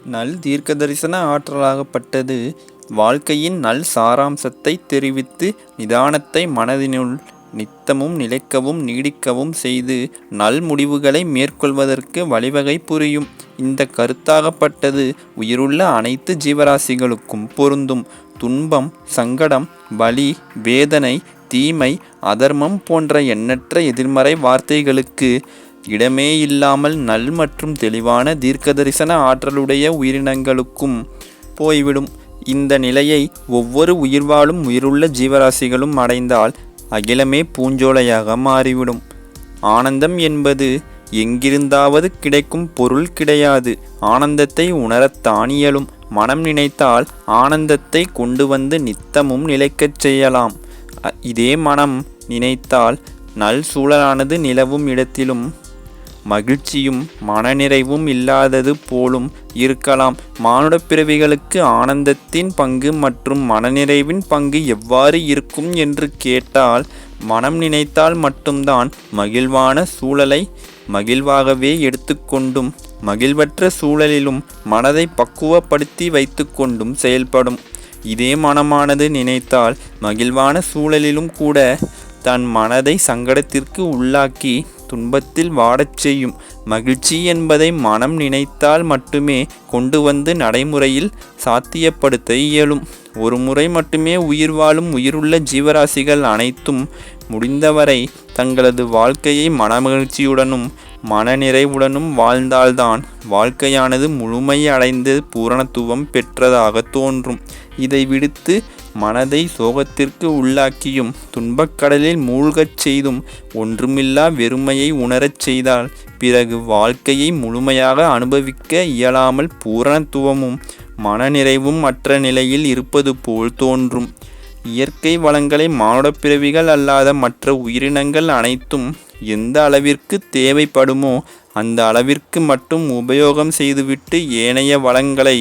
நல் தீர்க்கதரிசன ஆற்றலாகப்பட்டது வாழ்க்கையின் நல் சாராம்சத்தை தெரிவித்து நிதானத்தை மனதினுள் நித்தமும் நிலைக்கவும் நீடிக்கவும் செய்து நல் முடிவுகளை மேற்கொள்வதற்கு வழிவகை புரியும். இந்த கருத்தாகப்பட்டது உயிருள்ள அனைத்து ஜீவராசிகளுக்கும் பொருந்தும். துன்பம், சங்கடம், வலி, வேதனை, தீமை, அதர்மம் போன்ற எண்ணற்ற எதிர்மறை வார்த்தைகளுக்கு இடமே இல்லாமல் நல் மற்றும் தெளிவான தீர்க்கதரிசன ஆற்றலுடைய உயிரினங்களுக்கும் போய்விடும். இந்த நிலையை ஒவ்வொரு உயிர்வாழும் உயிருள்ள ஜீவராசிகளும் அடைந்தால் அகிலமே பூஞ்சோலையாக மாறிவிடும். ஆனந்தம் என்பது எங்கிருந்தாவது கிடைக்கும் பொருள் கிடையாது. ஆனந்தத்தை உணரத்தான் இயலும். மனம் நினைத்தால் ஆனந்தத்தை கொண்டு வந்து நித்தமும் நிலைக்கச் செய்யலாம். இதே மனம் நினைத்தால் நல் சூழலானது நிலவும் இடத்திலும் மகிழ்ச்சியும் மனநிறைவும் இல்லாதது போலும் இருக்கலாம். மானுட பிறவிகளுக்கு ஆனந்தத்தின் பங்கு மற்றும் மனநிறைவின் பங்கு எவ்வாறு இருக்கும் என்று கேட்டால், மனம் நினைத்தால் மட்டும்தான் மகிழ்வான சூழலை மகிழ்வாகவே எடுத்துக்கொண்டும் மகிழ்வற்ற சூழலிலும் மனதை பக்குவப்படுத்தி வைத்து கொண்டும் செயல்படும். இதே மனமானது நினைத்தால் மகிழ்வான சூழலிலும் கூட தன் மனதை சங்கடத்திற்கு உள்ளாக்கி துன்பத்தில் வாடச் செய்யும். மகிழ்ச்சி என்பதை மனம் நினைத்தால் மட்டுமே கொண்டு வந்து நடைமுறையில் சாத்தியப்படுத்த இயலும். ஒரு முறை மட்டுமே உயிர் வாழும் உயிருள்ள ஜீவராசிகள் அனைத்தும் முடிந்தவரை தங்களது வாழ்க்கையை மனமகிழ்ச்சியுடனும் மனநிறைவுடனும் வாழ்ந்தால்தான் வாழ்க்கையானது முழுமை அடைந்து பூரணத்துவம் பெற்றதாக தோன்றும். இதை விடுத்து மனதை சோகத்திற்கு உள்ளாக்கியும் துன்பக்கடலில் மூழ்கச் செய்தும் ஒன்றுமில்லா வெறுமையை உணரச் செய்தால் பிறகு வாழ்க்கையை முழுமையாக அனுபவிக்க இயலாமல் பூரணத்துவமும் மனநிறைவும் அற்ற நிலையில் இருப்பது போல் தோன்றும். இயற்கை வளங்களை மானுடப் பிறவிகள் அல்லாத மற்ற உயிரினங்கள் அனைத்தும் எந்த அளவிற்கு தேவைப்படுமோ அந்த அளவிற்கு மட்டும் உபயோகம் செய்துவிட்டு ஏனைய வளங்களை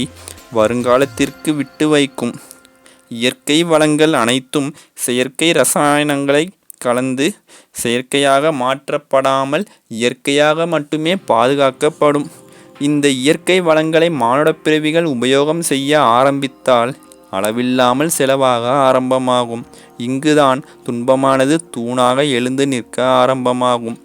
வருங்காலத்திற்கு விட்டு வைக்கும். இயற்கை வளங்கள் அனைத்தும் செயற்கை ரசாயனங்களை கலந்து செயற்கையாக மாற்றப்படாமல் இயற்கையாக மட்டுமே பாதுகாக்கப்படும். இந்த இயற்கை வளங்களை மானுடப் பிறவிகள் உபயோகம் செய்ய ஆரம்பித்தால் அளவில்லாமல் செலவாக ஆரம்பமாகும். இங்குதான் துன்பமானது தூணாக எழுந்து நிற்க ஆரம்பமாகும்.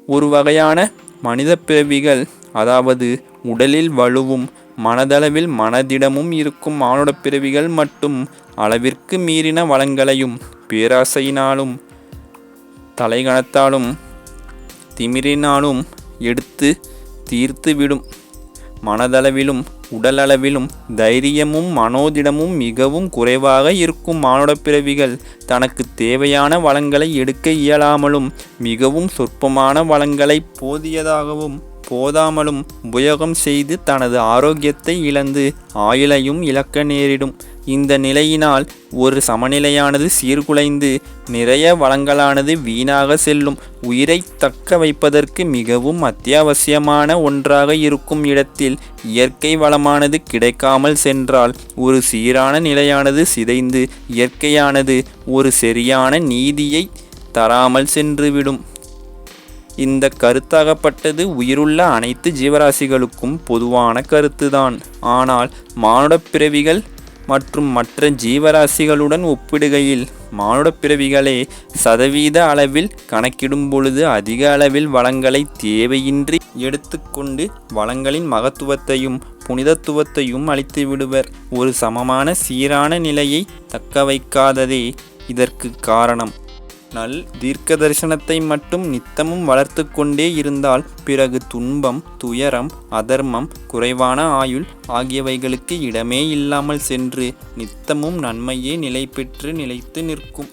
ஒரு வகையான மனித பிறவிகள், அதாவது உடலில் வலுவும் மனதளவில் மனதிடமும் இருக்கும் மானுடப் பிறவிகள் மட்டும் அளவிற்கு மீறின வளங்களையும் பேராசையினாலும் தலைகணத்தாலும் திமிரினாலும் எடுத்து தீர்த்து விடும். மனதளவிலும் உடலளவிலும் தைரியமும் மனோதிடமும் மிகவும் குறைவாக இருக்கும் மானுடப் பிறவிகள் தனக்கு தேவையான வளங்களை எடுக்க இயலாமலும் மிகவும் சொற்பமான வளங்களை போதியதாகவும் போதாமலும் உபயோகம் செய்து தனது ஆரோக்கியத்தை இழந்து ஆயுளையும் இழக்க நேரிடும். இந்த நிலையினால் ஒரு சமநிலையானது சீர்குலைந்து நிறைய வளங்களானது வீணாக செல்லும். உயிரை தக்க வைப்பதற்கு மிகவும் அத்தியாவசியமான ஒன்றாக இருக்கும் இடத்தில் இயற்கை வளமானது கிடைக்காமல் சென்றால் ஒரு சீரான நிலையானது சிதைந்து இயற்கையானது ஒரு சரியான நீதியை தராமல் சென்றுவிடும். இந்த கருத்தாகப்பட்டது உயிருள்ள அனைத்து ஜீவராசிகளுக்கும் பொதுவான கருத்துதான். ஆனால் மானுடப் பிறவிகள் மற்றும் மற்ற ஜீவராசிகளுடன் ஒப்பிடுகையில் மானுடப் பிறவிகளே சதவீத அளவில் கணக்கிடும் பொழுது அதிக அளவில் வளங்களை தேவையின்றி எடுத்துக்கொண்டு வளங்களின் மகத்துவத்தையும் புனிதத்துவத்தையும் அளித்து விடுவர். ஒரு சமமான சீரான நிலையை தக்க வைக்காததே இதற்கு காரணம். நல் தீர்க்க தரிசனத்தை மட்டும் நித்தமும் வளர்த்து கொண்டே இருந்தால் பிறகு துன்பம், துயரம், அதர்மம், குறைவான ஆயுள் ஆகியவைகளுக்கு இடமே இல்லாமல் சென்று நித்தமும் நன்மையே நிலை பெற்று நிலைத்து நிற்கும்.